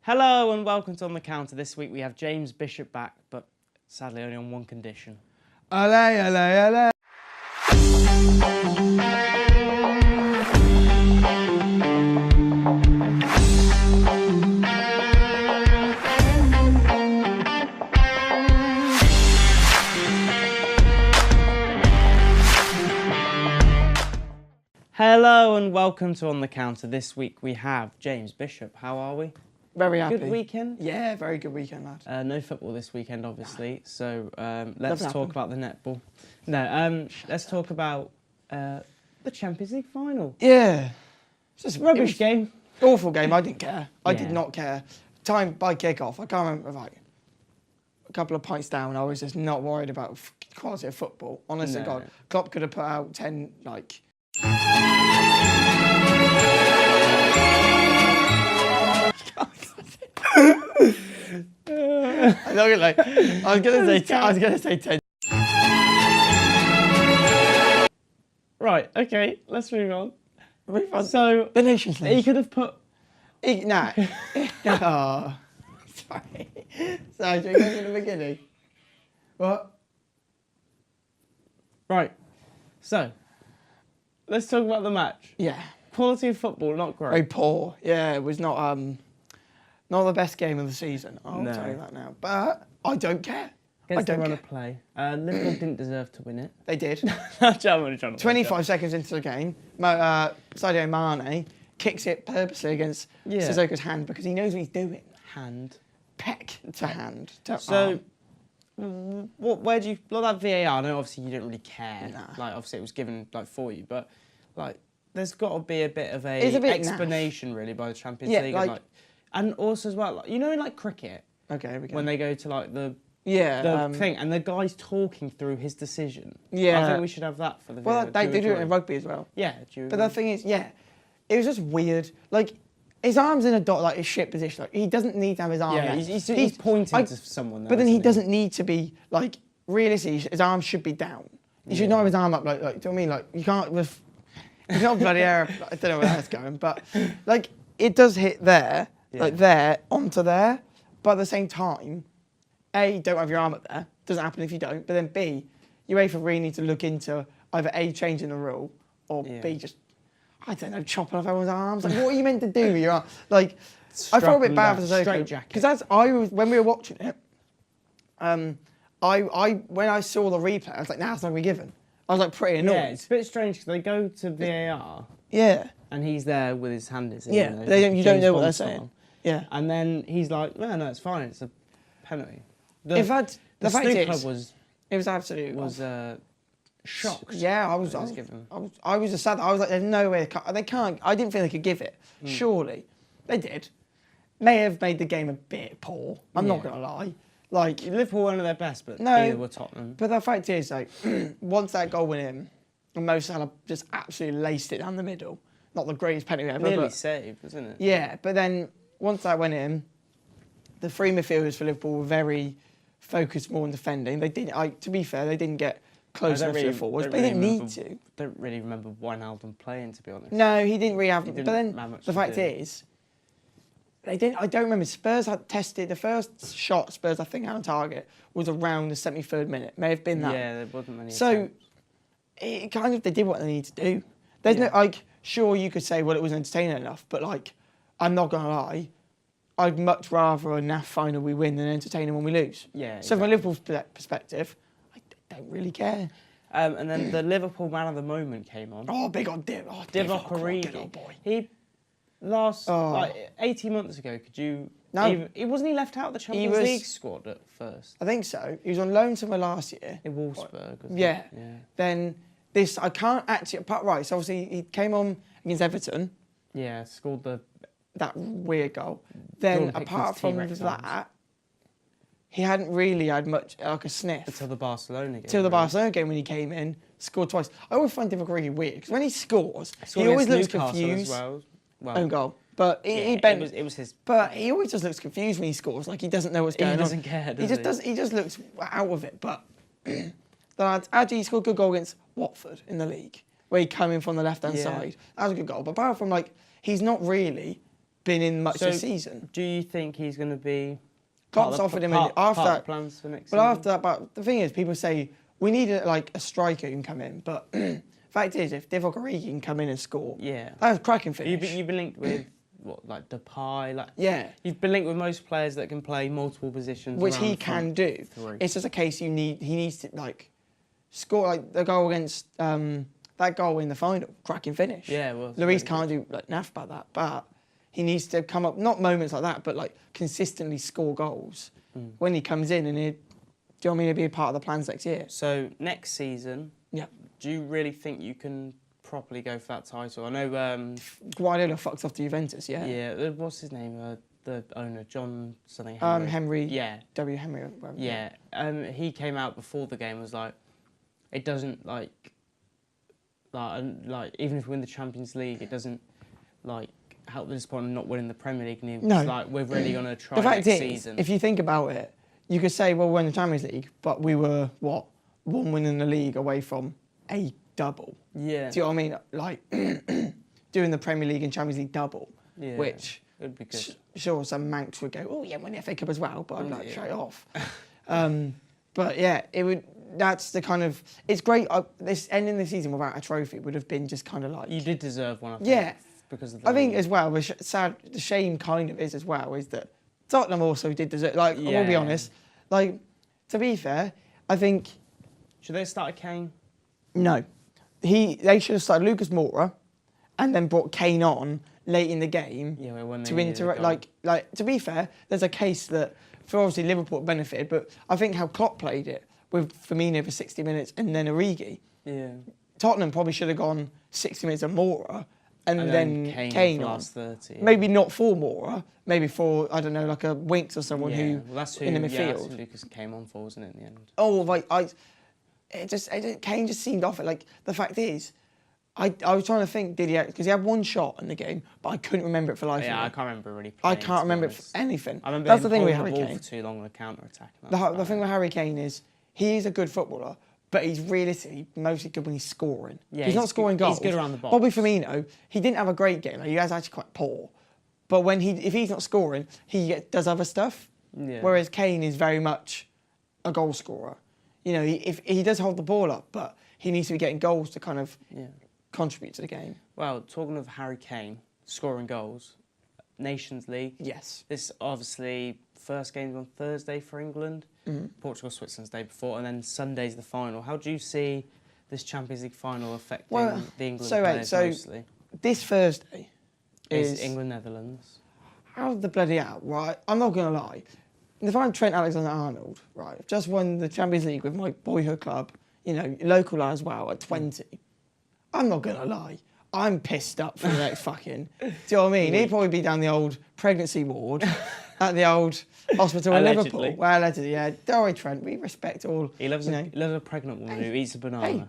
Hello and welcome to On the Counter. This week we have James Bishop back, but sadly only on one condition. Allez, allez, allez. Hello and welcome to On the Counter. This week we have James Bishop. How are we? Very happy. Good weekend? Yeah, very good weekend, lad. No football this weekend, obviously. So let's talk about the netball. No, let's talk about the Champions League final. Yeah. It's just rubbish game. Awful game. I didn't care. I did Yeah. not care. Time by kick-off, I can't remember, like, a couple of pints down, I was just not worried about quality of football. Honestly, No. God, Klopp could have put out 10, like... I'm not gonna, like, I was gonna say 10. Right, okay, let's move on. So, So, the Nations League. he could have put... Nah. Oh, sorry. Sorry, should we go to the beginning? What? Right, so, let's talk about the match. Yeah. Quality of football, not great. Very poor. Yeah, it was not the best game of the season. I'll No. tell you that now. But I don't care. I Against the don't run care. of play. Liverpool didn't deserve to win it. They did. 25 seconds into the game, Sadio Mane kicks it purposely against Yeah. Sissoko's hand because he knows what he's doing. hand. Peck to hand. To So, arm. where do you... Well, that VAR, I know obviously you didn't really care. Nah. Like, obviously it was given, like, for you. But, like, there's got to be a bit of It's a bit explanation, really, by the Champions Yeah, League. like- And also, as well, like, you know in, like, cricket, Okay, we go. when they go to, like, the yeah, thing, and the guy's talking through his decision. Yeah. I think we should have that for the well, VAR. they Do you do it agree? in rugby as well. Yeah, do you But the agree? thing is, yeah, it was just weird. Like, his arm's in a dot, like his shit position. Like, he doesn't need to have his arm Yeah, there. he's pointing to someone. Though, But then he isn't doesn't need to be, like, realistically, his arm should be down. He should not have his arm up, like, do you know what I mean? Like, you can't with, he's not bloody air, I don't know where that's going, but, like, it does hit there, like there, onto there, but at the same time, A, don't have your arm up there, doesn't happen if you don't, but then B, UEFA really need to look into either A, changing the rule, or B, just, I don't know, chopping off everyone's arms. Like, what are you meant to do with your arm? Like, I felt a bit bad for Sissoko. Because when we were watching it, when I saw the replay, I was like, nah, it's not going to be given. I was like pretty annoyed. Yeah, it's a bit strange because they go to VAR Yeah. and he's there with his hand in. Yeah, you don't know what they're saying. Yeah. And then he's like, no, it's fine, it's a penalty. The fact club is, it was absolute. was shocked. Yeah, I was just sad. I was like, there's no way they can't. I didn't think they could give it. Surely, they did. May have made the game a bit poor. I'm not gonna lie. Like Liverpool weren't at their best, but No. neither were Tottenham. But the fact is, like, once that goal went in, and Mo Salah just absolutely laced it down the middle. Not the greatest penalty ever, Nearly but saved, wasn't it? yeah. But then once that went in, the three midfielders for Liverpool were very focused more on defending. They didn't. To be fair, they didn't get close enough to the forwards, but they didn't need to. Don't really remember Wijnaldum playing, to be honest. No, he didn't really have. He didn't but then have much the to fact do. is, they didn't. I don't remember. Spurs had tested the first shot. Spurs, I think, had on target was around the 73rd minute. May have been that. Yeah, there wasn't many. So, attempts. it kind of they did what they needed to do. There's no like. Sure, you could say, well, it was entertaining enough, but like, I'm not gonna lie. I'd much rather a NAF final we win than entertaining when we lose. Yeah. So from a Liverpool perspective, I don't really care. And then the Liverpool man of the moment came on. Oh, big on Div. Oh, Divock good Origi. old boy. He like 18 months ago. Could you? No. He wasn't he left out of the Champions League squad at first? I think so. He was on loan somewhere last year. In Wolfsburg. wasn't Yeah. he? Yeah. Then this, I can't actually. Right. So obviously he came on against Everton. Yeah. Scored the. That weird goal. Then Jordan apart Pickford's from T-Rex that, arms. he hadn't really had much like a sniff. Until the Barcelona game. Till the really. Barcelona game when he came in, scored twice. I always find Divock Origi weird because when he scores, Scored he always against looks Newcastle confused. As well. Own goal, but Yeah, he bent. It was his. But he always just looks confused when he scores, like he doesn't know what's going on. He doesn't care. Does he? He just looks out of it. But the lads, actually, he scored a good goal against Watford in the league, where he came in from the left hand side. That was a good goal. But apart from like, he's not really been in much this season. Do you think he's going to be... Klopp's offered him after that. Plans for next but season? after that, but the thing is, people say we need a striker who can come in. But fact is, if Divock Origi can come in and score, that's a cracking finish. You've been linked with what, like Depay, like You've been linked with most players that can play multiple positions, which he can do. It's just a case he needs to score like the goal against that goal in the final, cracking finish. Yeah, well, Lloris can't do naff about that, but he needs to come up, not moments like that, but like consistently score goals when he comes in, and do you know what I mean? He'll be a part of the plans next year. So next season, do you really think you can properly go for that title? I know Guardiola fucked off to Juventus, Yeah, what's his name? The owner, John something. Henry. Yeah. W. Henry. Yeah. He came out before the game, was like, it doesn't like even if we win the Champions League, it doesn't help the disappointment not winning the Premier League. And he was like, we're really going to try the fact next is, season. If you think about it, you could say, well, we're in the Champions League, but we were one win in the league away from a double. Yeah. Do you know what I mean? Like doing the Premier League and Champions League double, which would be good. Sure, some Manx would go, oh yeah, win the FA Cup as well, but I'm like, straight off. But yeah, it would. That's the kind of. It's great. This ending the season without a trophy would have been just kind of like. You did deserve one. I think, yeah. Because of the I think as well. The shame kind of is as well is that Tottenham also did deserve. Like, I will be honest. Like, to be fair, I think. Should they have started Kane? No, they should have started Lucas Moura, and then brought Kane on late in the game. Yeah, when to interact. Like to be fair, there's a case that for obviously Liverpool benefited, but I think how Klopp played it with Firmino for 60 minutes and then Origi. Yeah. Tottenham probably should have gone 60 minutes of Moura and then Kane on. Last 30. Maybe not for Moura, maybe for, I don't know, like a Winks or someone well, that's who, in the midfield. Yeah, that's who Lucas came on for, wasn't it, in the end? Oh, Kane just seemed off it. Like, the fact is, I was trying to think, did he, because he had one shot in the game, but I couldn't remember it for life. Yeah, I can't remember really I playing. can't remember it for anything. I remember that's the thing with Harry Kane. Kane. For too long on a counter attack. The thing with Harry Kane is he is a good footballer, but he's realistically mostly good when he's scoring. Yeah, he's not scoring goals. He's good around the box. Bobby Firmino, he didn't have a great game. Like, he was actually quite poor. But if he's not scoring, he does other stuff. Yeah. Whereas Kane is very much a goal scorer. You know, if he does hold the ball up, but he needs to be getting goals to kind of contribute to the game. Well, talking of Harry Kane scoring goals, Nations League. Yes. This obviously first game's on Thursday for England. Portugal, Switzerland's day before, and then Sunday's the final. How do you see this Champions League final affecting the England players mostly? This Thursday is England Netherlands. How the bloody hell, right? I'm not gonna lie. If I'm Trent Alexander-Arnold, right, I've just won the Champions League with my boyhood club, you know, local lad as well at 20. I'm not gonna lie. I'm pissed up for the next fucking. Do you know what I mean? He'd probably be down the old pregnancy ward at the old hospital in Liverpool. Well, allegedly, yeah. Don't worry, Trent. We respect all. He loves a pregnant woman who eats a banana. Hey,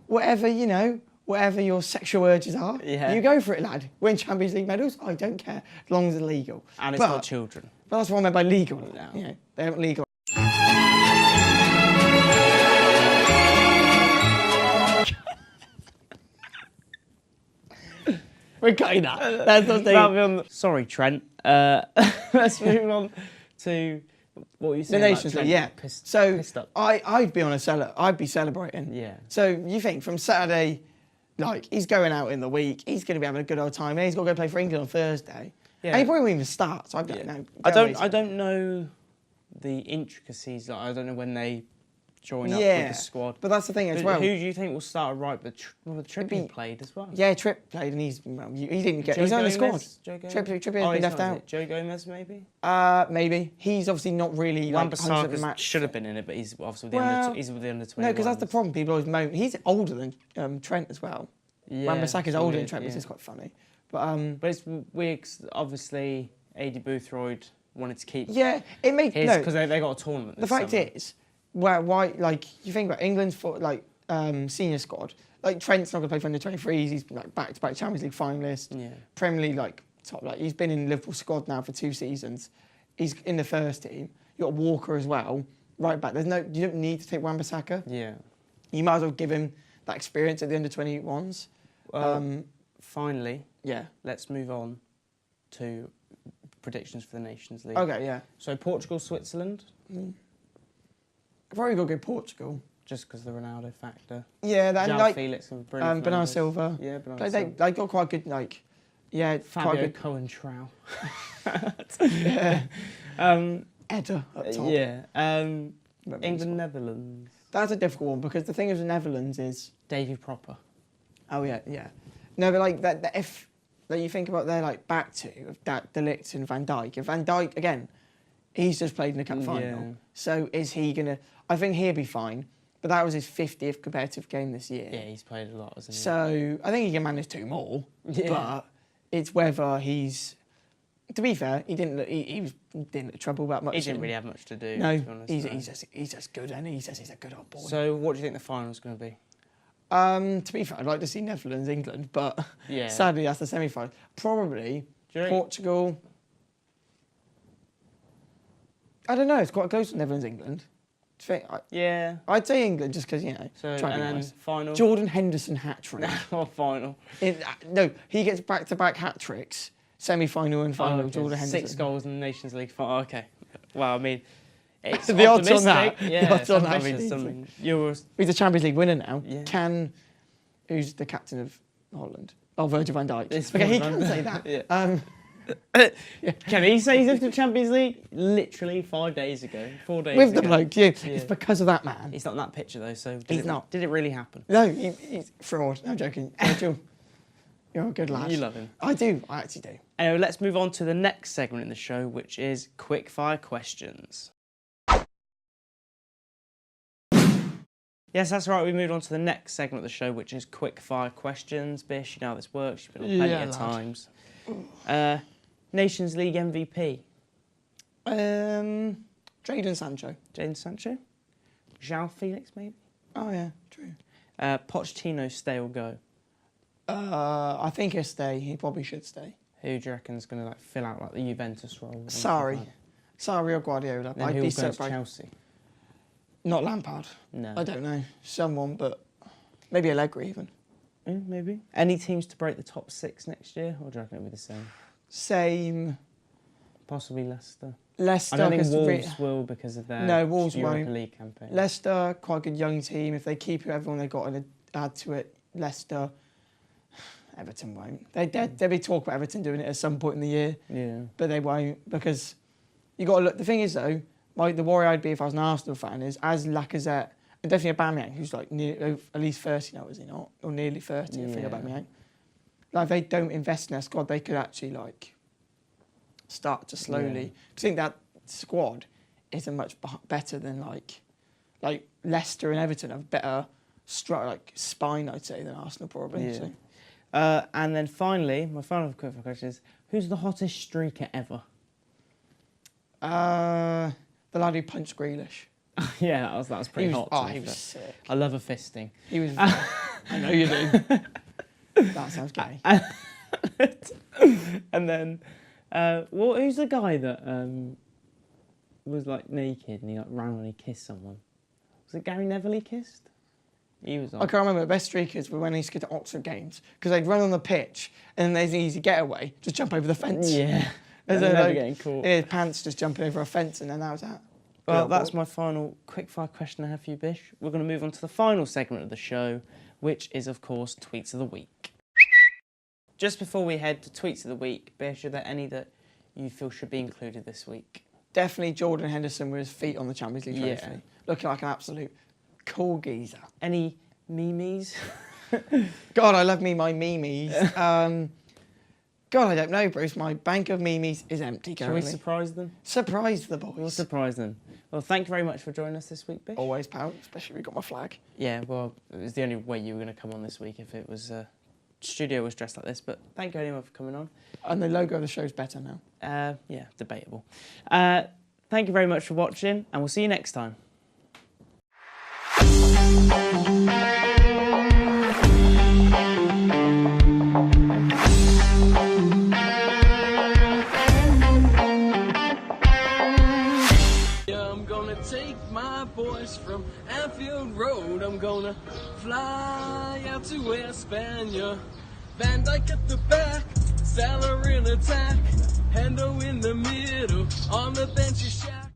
whatever your sexual urges are, you go for it, lad. Win Champions League medals, I don't care, as long as it's legal. And it's not children. But that's what I meant by legal. No. You know, they aren't legal. We're cutting that. That's not the. Sorry, Trent. Let's move on to what you said. The Nations League, yeah. Pissed up. I'd be celebrating. Yeah. So you think from Saturday, like he's going out in the week, he's going to be having a good old time, and he's got to go play for England on Thursday. Yeah. And he probably won't even start. So I don't know. I don't know the intricacies. Like, I don't know when they join up with the squad. But that's the thing as well. Who do you think will start right? But Trippier played as well. Yeah, Tripp played, and he didn't get. He's on the squad. Trippier's been left out. Joe Gomez, maybe. Maybe he's obviously not really like 100% of the match. Should have been in it, but he's obviously he's with the under 21. No, because that's the problem. People always moan. He's older than Trent as well. Yeah, Wan-Bissaka's older than Trent, which is quite funny. But it's weird. Obviously, AD Boothroyd wanted to keep. Yeah, it makes because they got a tournament. The fact is, why like you think about England's senior squad. Like Trent's not going to play for under 23s. He's like back-to-back Champions League finalist. Yeah. Premier League top. Like he's been in Liverpool squad now for 2 seasons. He's in the first team. You got Walker as well, right back. You don't need to take Wan-Bissaka. Yeah. You might as well give him that experience at the under 21s. Finally, let's move on to predictions for the Nations League. Okay, yeah. So Portugal, Switzerland. I've already got to go Portugal. Just because of the Ronaldo factor. Yeah, that João like Felix and Bruno Bernardo Fernandes. Silva. Yeah, Bernardo They Silva. got quite good Fabio quite good. Cohen-Trau. Yeah. Eder up top. Yeah. England, Netherlands. That's a difficult one because the thing with the Netherlands is Davy Proper. Oh yeah. No, but like that if you think about their like back two of that De Ligt and Van Dijk. If Van Dijk again, he's just played in the cup final. Yeah. So is he gonna? I think he'll be fine. But that was his 50th competitive game this year. Yeah, he's played a lot, hasn't he? So I think he can manage 2 more. Yeah. But it's whether he's. To be fair, he didn't look trouble that much. He didn't really have much to do. No, to be honest, he's just good, and he says he's a good old boy. So what do you think the final's going to be? To be fair, I'd like to see Netherlands, England, but Yeah. sadly that's the semi-final. Probably Do you think- Portugal. I don't know. It's quite close to Netherlands, England. Yeah. I'd say England just because So try to and be then nice. final. Jordan Henderson hat-trick. Or final. No, he gets back-to-back hat-tricks. Semi-final and final. Okay, Jordan Henderson. 6 goals in the Nations League final. Okay. Well, I mean, it's The odds on that. optimistic. Yeah, The odds it's on that ambitious, really something. Euros. He's a Champions League winner now. Yeah. Who's the captain of Holland? Oh, Virgil van Dijk. It's Okay, he Virgil can van say Dijk. that. Yeah. Can he say he's lifted the Champions League? Literally 5 days ago. 4 days With ago. the bloke, yeah. Yeah. It's because of that man. He's not in that picture though, so He's not. Did it really happen? No, he's fraud. No, I'm joking. Virgil, you're a good lad. You love him. I do. I actually do. Anyway, let's move on to the next segment in the show, which is quickfire questions. Yes, that's right. We moved on to the next segment of the show, which is quickfire questions. Bish, you know how this works. You've been on plenty of times. Nations League MVP. Jadon Sancho. Jadon Sancho. João Felix, maybe. Oh yeah, true. Pochettino, stay or go? I think he'll stay. He probably should stay. Who do you reckon's going to like fill out like the Juventus role? Sorry or Guardiola. Then who'll go to Chelsea? Not Lampard. No. I don't know. Someone, but maybe Allegri even. Maybe. Any teams to break the top 6 next year, or do you reckon it'll be the same? Same. Possibly Leicester. Leicester. I don't think Wolves will because of their Wolves Europa won't. League campaign. Leicester, quite a good young team. If they keep everyone they've got and add to it, Leicester. Everton won't. There'll be talk about Everton doing it at some point in the year. Yeah. But they won't because you got to look. The thing is though, the worry I'd be if I was an Arsenal fan is as Lacazette and definitely Aubameyang, who's like at least 30 now, is he not? Or nearly 30, I think Aubameyang. Like if they don't invest in their squad, they could actually like start to slowly. I think that squad isn't much better than like Leicester and Everton have better spine, I'd say, than Arsenal probably. Yeah. So. And then finally, my final quick question is: who's the hottest streaker ever? The lad who punched Grealish. Yeah, that was pretty hot. Oh, he was sick. I love a fisting. He was. I know you do. That sounds gay. And then, who's the guy that was like naked and he like ran when he kissed someone? Was it Gary Neville he kissed? He was. I can't remember. The best streakers were when he used to go to Oxford games because they'd run on the pitch and then there's an easy getaway, just jump over the fence. Yeah. There's never getting caught. His pants just jumping over a fence and then that was that. Well, that's my final quickfire question I have for you, Bish. We're going to move on to the final segment of the show, which is, of course, Tweets of the Week. Just before we head to Tweets of the Week, Bish, are there any that you feel should be included this week? Definitely Jordan Henderson with his feet on the Champions League trophy. Yeah. Looking like an absolute cool geezer. Any memes? God, I love my memes. God, I don't know, Bruce. My bank of memes is empty currently. Shall we surprise them? Surprise the boys. We'll surprise them. Well, thank you very much for joining us this week, Bish. Always, pal. Especially if we got my flag. Yeah, well, it was the only way you were going to come on this week if it was studio was dressed like this. But thank you anyway for coming on. And the logo of the show's better now. Yeah, debatable. Thank you very much for watching, and we'll see you next time. Take my boys from Anfield Road. I'm gonna fly out to Espana. Van Dijk at the back, Salah in attack. Hendo in the middle, on the bench you shout.